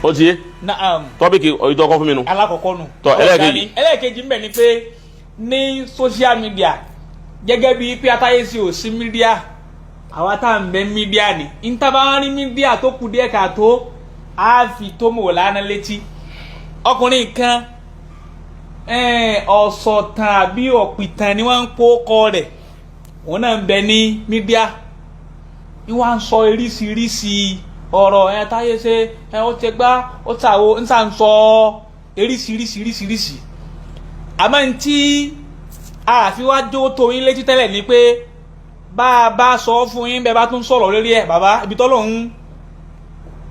ó ti yé. tọ́pìkì ìtọ́kọ́ fún mi nù. alákọ̀ọ́kọ́ nù. tọ́ ẹlẹ́ẹ̀kejì ń bẹ ni pé ní social media gẹ́gẹ́ bí pé Atayeshe ò sí media àwa tá à ń bẹ media ni ntabari media tó kù díẹ̀ káàtó á fi tó mọ̀ lánàá létí ọkùnrin kan ọ̀sọ̀tàn àbí Opitan ni wọ́n ń kó kọ́ rẹ̀ òun náà ń bẹ ní media ni wọ́n ń sọ oríṣiríṣi ọ̀rọ̀ Atayeshe ó ti gbá ó tàwo ń sàn sọ oríṣiríṣiríṣiríṣi àmọ́ ntí àfiwájú tó yín létí tẹ́lẹ̀ ni pé bá a bá sọ fún yín bẹ́ẹ̀ bá tún sọ̀rọ̀ lórí ẹ̀ bàbá ibi tọ́lọ́hún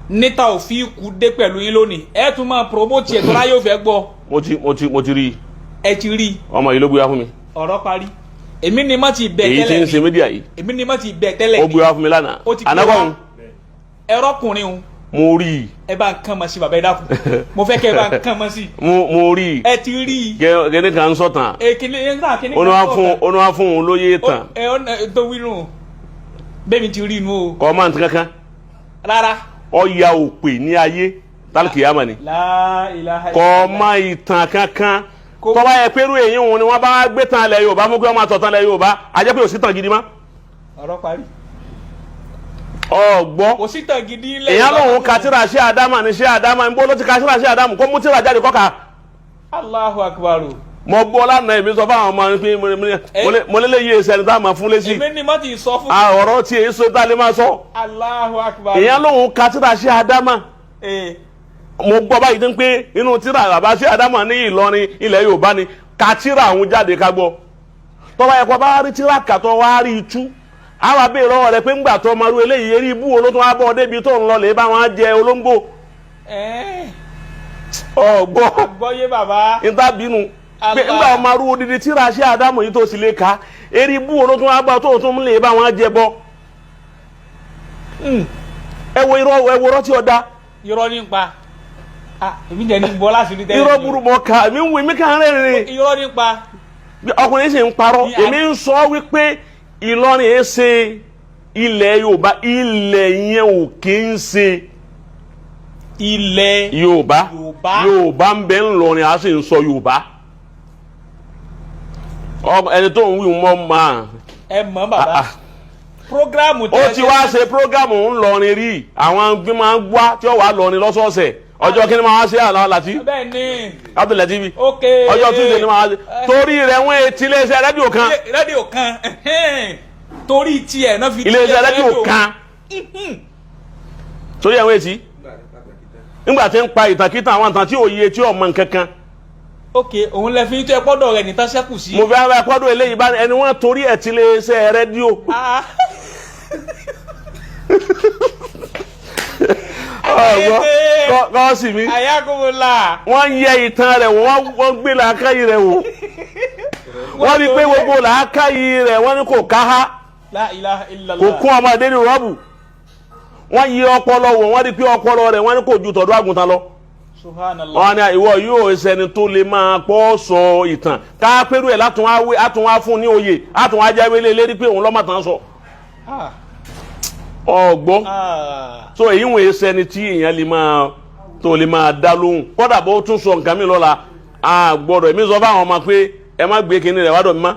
níta òfin kú dé pẹ̀lú yín lónìí ẹ tún máa promote ẹ̀ tó láyé ò fẹ́ gbọ́. mo ti rí i. ẹ ti rí i. ọmọ yìí ló gbé wá fún mi. ọ̀rọ̀ parí èmi ni mo ti bẹ̀ tẹ́lẹ̀. èyí tí ń ṣe mídíà yìí. èmi ni mo ti bẹ̀ tẹ́lẹ̀. ó gbé wá fún mi lánàá. anákọ̀ọ́hún. ẹrọ́kùnrin o. mo rí i. ẹ bá ń kàn mọ́ sí bàbá ẹ dákun mo fẹ́ kẹ́ ẹ bá ń kàn mọ́ sí. mo rí i. ẹ ti rí i. gẹ́gẹ́ kan ń sọ̀tàn. ó ní wá fún un lóye tàn. tó wí nù bẹ́ẹ̀ni ti rí inú o. kọ́ máa ń tán kankan. rárá. ọ̀ya òpè ní ayé tálùkì yàmà ni. kọ́ máa ìtàn kankan. tọ́ba yẹ pé irú èyí òun ni wọ́n bá gbé tán lẹ̀ Yorùbá mú kí wọ́n máa tọ̀ tán lẹ̀ Yorùbá ajẹ́ pé òsì tàn gidi má. ọ̀rọ̀ parí. ọgbọ́ òsì tàn gidi lẹ̀. èèyàn lòun ka tíra ṣé àdámà ni ṣé àdámà ń bó ló ti ka tíra ṣé àdámà kó mú tíra jáde kọ́ka. Allahu Akbar. mo gbọ́ lánàá èmi sọ fáwọn ọmọ mi pé mo lélẹ̀ yí ẹsẹ̀ ní tá a máa fún lésì. èmi ni mo ti sọ fún. ọ̀rọ̀ tí èyí sọ tá a lè máa sọ. Allahu Akbar. èèyàn lòun ka tíra ṣé àdámà. mo gbọ́ báyìí tó ń pé inú tíra bàbá ṣé àdámà ní Ìlọrin ilẹ̀ Yorùbá ni ka tíra àwọn jáde ká gbọ́. tọ́ba yẹ kó bá rí tíra kàtọ́ wá rí itú. àwọn abẹ́rẹ́ lọ́wọ́ rẹ pé ńgbà tó ọmọ eléyìí eré ibú wo ló tún wá bọ́ débi tó ń lọ lè bá wọn jẹ olóńgbò. ọgbọ́ àgbọ́yé bàbá. ìtàbínú pé ńgbà ọmọ arúgbó dídí tíra ṣé àdámù yìí tó sì lè ka eré ibú wo ló tún wá bọ́ tó tún lè bá wọn jẹ bọ́. ẹ wo irọ́ tí ó da. irọ́ ní pa èmi jẹ́ ní bọ́ láti rí tẹ́lẹ̀. irọ́ burú mọ́ ká èmi kàn rẹ̀ rẹ̀. irọ́ ní pa. ọkùnrin sì ń parọ́ èmi ń sọ wípé Ìlọrin ẹ ṣe ilẹ̀ Yorùbá ilẹ̀ yẹn ò kí ń ṣe ilẹ̀ Yorùbá ń bẹ ńlọrin a sì ń sọ Yorùbá ẹni tó ń wí mọ́ máa. ẹ mọ̀ bàbá programu ó ti wá ṣe programu ńlọrin rí àwọn gbé máa ń gbá tí ó wà lọrin lọ́sọ̀ọ̀sẹ̀ ọjọ́ kí ni máa ṣe àná láti Abdul TV ọjọ́ Tuesday ni máa ṣe torí rẹ̀ wọ́n ti iléeṣẹ́ rédíò kan torí tiẹ̀ náà fi iléeṣẹ́ rédíò kan torí ẹ̀wọ̀n etí nígbà tí ń pa ìtàkìtà àwọn àtàn tí ò yẹ tí ò mọ nǹkankan. òun lè fi tó ẹ pọ́dọ̀ rẹ̀ nìkan ṣẹ́kù sí. mo fẹ́ fẹ́ pọ́dọ̀ eléyìí bá ẹni wọ́n torí ẹ̀ ti iléeṣẹ́ rédíò. kọ́ọ̀sì mi wọ́n yẹ ìtàn rẹ̀ wọ́n gbé làákàyè rẹ̀ wò wọ́n rí pé gbogbo làákàyè rẹ̀ wọ́n ní kò káhá kò kún ọmọdé ní rọ́ọ̀bù wọ́n yí ọpọlọ wò wọ́n rí pé ọpọlọ rẹ̀ wọ́n ní kò ju tọ̀dọ̀ àgùntàn lọ. wọ́n ní ìwọ yóò ṣẹni tó lè máa pọ́ sọ ìtàn ká pẹ̀lú ẹ̀ látún wá fún ní oyè látún wá jáwé lé lérí pé òun lọ́mọ̀tàn sọ. ọgbọ́n so èyí wọ̀nyí sẹni tí èèyàn lè máa dá lóhùn kódà bó tún sọ nǹkan mi lọ́la gbọ́dọ̀ èmi sọ fáwọn ọmọ pé ẹ má gbé kinní rẹ̀ wádọ̀ mi má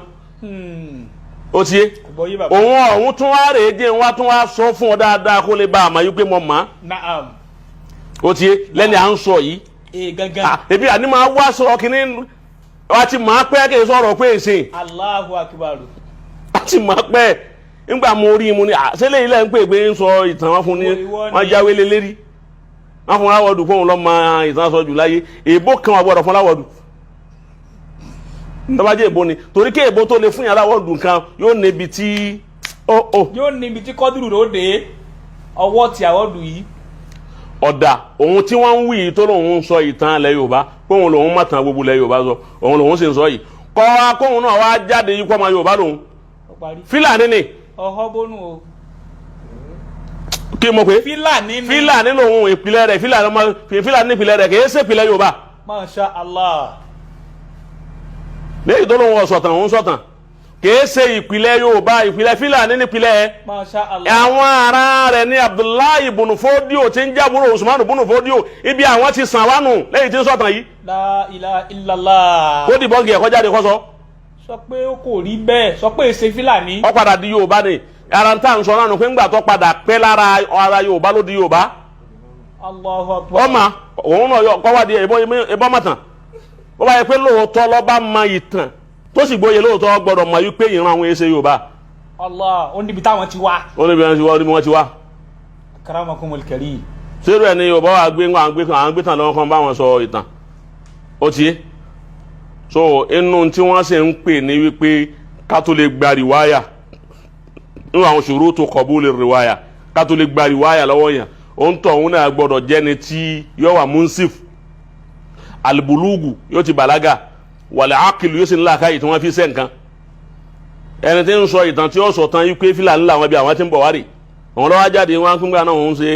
ó ti yé òun tún wá rèé dé wá tún wá sọ fún ọ dáadáa kó lè bá àmọ́ yí pé mo mọ̀ ó ti yé lẹ́ni à ń sọ yìí ebi àní máa wá sọ kinní wá ti máa pẹ́ kí n sọ̀rọ̀ pé èsè Allahu Akbar wá ti máa pẹ́ nígbà mo rí mu ni àṣẹlẹ̀ ilẹ̀ ń pè pé ń sọ ìtàn wọn fún ni wọ́n jáwé lé lérí wọ́n fún láwọ̀dù fún òun lọ́mọ ìtàn sọ jù láyé èèbó kan wà gbọ́dọ̀ fún láwọ̀dù tọ́bajẹ́ èèbó ni torí kí èèbó tó lè fún yàrá láwọ̀dù kan yóò níbi tí yóò níbi tí kọ́dúrú ló dé ọwọ́ ti àwọ̀dù yìí. ọ̀dà òun tí wọ́n ń wí yìí tó lòun ń sọ ìtàn ilẹ̀ Yorùbá pé òun lòun má tàn gbogbo ilẹ̀ Yorùbá sọ òun lòun sì ń sọ yìí kọ́ akóhun náà wá jáde yìí kọ́ ọmọ Yorùbá lòun Fílàní ni ọ̀họ́ bónú o. kí mo pé Fílàní lòun ìpìlẹ̀ rẹ̀ Fílàní ìpìlẹ̀ rẹ̀ kìí ṣe ìpìlẹ̀ Yorùbá. Masha Allah. lẹ́yìn tó lòun ọ̀sọ̀tàn òun sọ̀tàn kìí ṣe ìpìlẹ̀ Yorùbá ìpìlẹ̀ Fúlàní nípìlẹ̀ Masha Allah. àwọn ará rẹ̀ ní Abdullahi ibn Fodio tí ń jábúrò Usman ibn Fodio ibi àwọn ti sàn wánu lẹ́yìn tí ń sọ̀tàn yìí. La ilaha illallah. kó dìbọn gẹ̀ kọjá de kọ́sọ́. sọ pé ó kò rí bẹ́ẹ̀ sọ pé èsè Fúlàní. ó padà di Yorùbá ni ara ń tà ń sọ náà nù pé ńgbà tó padà pẹ́ lára ara Yorùbá ló di Yorùbá. Allahu Akbar. ọmọ òun náà yọ kọ́wádìí ìbọn mọ̀tàn ó bá yẹ pé lóòótọ́ lọ́ba mọ ìtàn tó sì gbóye lóòótọ́ gbọ́dọ̀ mọ̀ yí pé ìran àwọn èsè Yorùbá. Allah ó níbi táwọn ti wá. ó níbi wọn ti wá. Akramakumul karim. sẹ́rù ẹ̀ ni Yorùbá wa gbé àwọn gbé tàn lọ́wọ́ kan bá wọn sọ ìtàn ó ti yé so inú tí wọ́n sì ń pè ní wípé ká tó lè gba rìwáyà nínú àwọn ṣurutu qabuli rìwáyà ká tó lè gba rìwáyà lọ́wọ́ yẹn òun tọ̀ òun náà gbọ́dọ̀ jẹ́ni tí yóò wà munsif albulugu yóò ti bàlágà wàlẹ̀ ákìlù yóò sì ń làákàyè tí wọ́n fi sẹ́ nǹkan ẹni tí ń sọ ìtàn tí ó sọ tán wípé Fúlàní làwọn bí àwọn tí ń bọ̀ wárì àwọn lọ́wọ́ jáde wọn á gbà náà òun ṣe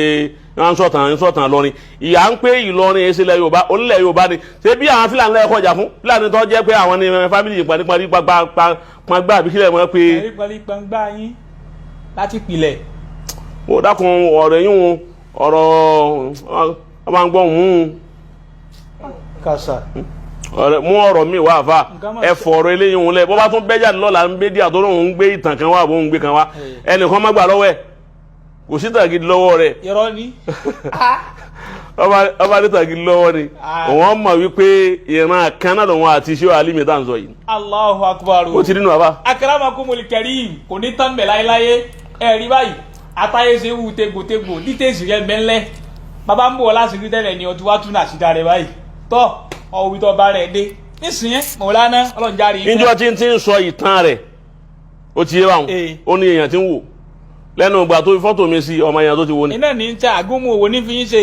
wọn sọ̀tàn lọ́rin ìyá ń pé Ìlọrin èsì ilẹ̀ Yorùbá onílẹ̀ Yorùbá ni ṣé bí àwọn Fúlàní lẹ́ẹ̀kọ́ jà fún Fúlàní tó jẹ́ pé àwọn ni fámìlì paríparí pàgbà àbíkílẹ̀ wọn pé. paríparí pàgbà yín láti pilẹ̀. ó dákun ọ̀rọ̀ yín wọn ọ̀rọ̀ ọba ń gbọ́ mú kàṣà. mú ọ̀rọ̀ mi wá àfa ẹ fọ̀rọ̀ eléyìí wọn lẹ bọ́ bá tún bẹ́jà lọ́la ń gbé díà tó lóun ń gbé ìtàn kan wá àbó ń gbé kan wá ẹnìkan má gbà lọ́wọ́ ẹ̀ kò sí tàgídí lọ́wọ́ rẹ̀. irọ́ ni. ọba ní tàgídí lọ́wọ́ ni òun mọ̀ wípé ìran kan náà lòun àti iṣẹ́ alimi tá à ń sọ yìí. Allahu Akbar. ó ti rí nù bàbá. Akramakumul karim kò ní tán bẹ̀ láyéláyé ẹ rí báyìí Atayeshe wù tegbòtegbò dítèsì rẹ mẹ́lẹ́ bàbá ń bọ̀ láti rí tẹ́lẹ̀ ní ọtí wá tún àṣìdá rẹ báyìí tọ́ ọ̀wí tó bá rẹ̀ dé nísìnyẹn Mọ̀lánà ọlọ́njáre. níjọ́ tí ń sọ ìtàn rẹ̀ ó ti yé wa ó ní èèyàn tí ń wò lẹ́nu ìgbà tó fi fọ́tò mi sí ọmọ èèyàn tó ti wo ni. iná ní ń tẹ àgúnmu òwò ní fi ń ṣe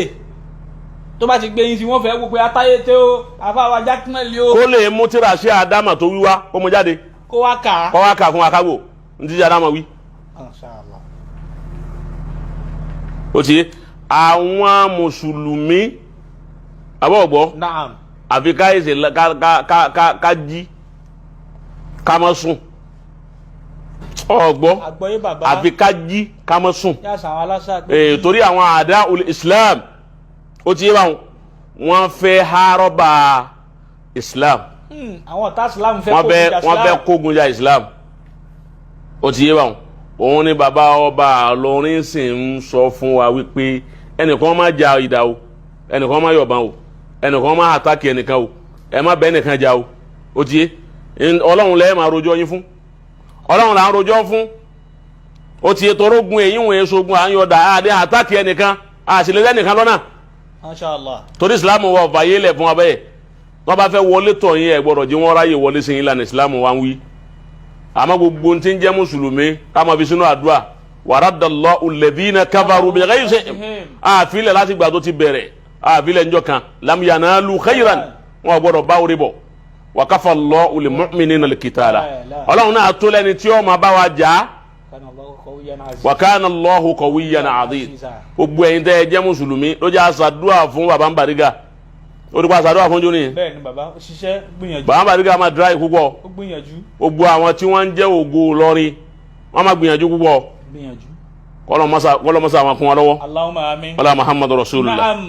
tó bá ti gbé yín sí wọ́n fẹ́ wò pé Atayeshe ó àfáwà Jaqmal ó. kó lè mú tíra ṣe àdámà tó wíwá kó mu jáde. kó wá kà á. kó wá kà fún akágbò ní ti ṣe àdámà wí. ó ti yé àwọn mùsùlùmí àbọ̀gbọ́ Naam. àfi ká ẹsẹ̀ ká jí ká má sùn ọgbọ́ àgbọ̀yé bàbá. àfi ká jí ká má sùn yà sàn àwọn aláṣà. torí àwọn àdá Islam ó ti yé báwọn wọ́n fẹ́ hárọ́bà Islam àwọn ọ̀tá Islam fẹ́ kógun jà Islam. wọ́n fẹ́ kógun jà Islam ó ti yé báwọn òun ni bàbá ọba Ìlọrin sì ń sọ fún wa wípé ẹnìkan má jà ìdá o ẹnìkan má yọ̀bọ̀n o ẹnìkan má àtàkì ẹnìkan o ẹ má bẹ́ẹ̀ nìkan jà o ó ti yé Ọlọ́run lẹ́ẹ̀ máa rojọ́ yín fún Ọlọ́run là ń rojọ́ fún ó ti yé torógun èyí wọ̀nyí sogun à ń yọ̀dà àdé àtàkì ẹnìkan àṣìlẹ̀ ẹnìkan lọ́nà. Masha Allah. torí Islam wà fàyè lẹ̀ fún wa bẹ́ẹ̀ wọ́n bá fẹ́ wọlé tọ̀ yín ẹ̀ gbọ́dọ̀ jí wọ́n ráyè wọlé sí yín lànà Islam wa ń wí àmọ́ gbogbo tí ń jẹ́ mùsùlùmí ká máa fi sínú àdúrà waradallahu alladhina kafaru bi ghayzihim àfilẹ̀ láti gbà tó ti bẹ̀rẹ̀ àfilẹ̀ njọ́ kan lam yanalu khayran wọn gbọ́dọ̀ bá orí bọ̀ wa kafa Allahu lil mu'minina al-qitala Ọlọ́run náà tó lẹ́ni tí ó máa bá wa jà wa kana Allahu qawiyyan aziz gbogbo ẹ̀yin tẹ́ ẹ jẹ́ mùsùlùmí ló jẹ́ àṣàdúrà fún bàbá ń bàrígà ó dúpọ̀ àṣàdúrà fún jóni. bẹ́ẹ̀ni bàbá ó ṣiṣẹ́ gbìyànjú. bàbá ń bàrígà máa dra ìkúpọ̀. ó gbìyànjú. gbogbo àwọn tí wọ́n ń jẹ́ ògo Ìlọrin wọ́n máa gbìyànjú púpọ̀. gbìyànjú. kọ́lọ́mọ́sá àwọn kún wa lọ́wọ́. Allahumma amin. wala Muhammadu rasulullah. Naam.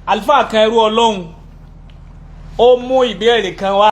Àlùfáà kan ẹrú Ọlọ́run ó mú ìbéèrè kan wá.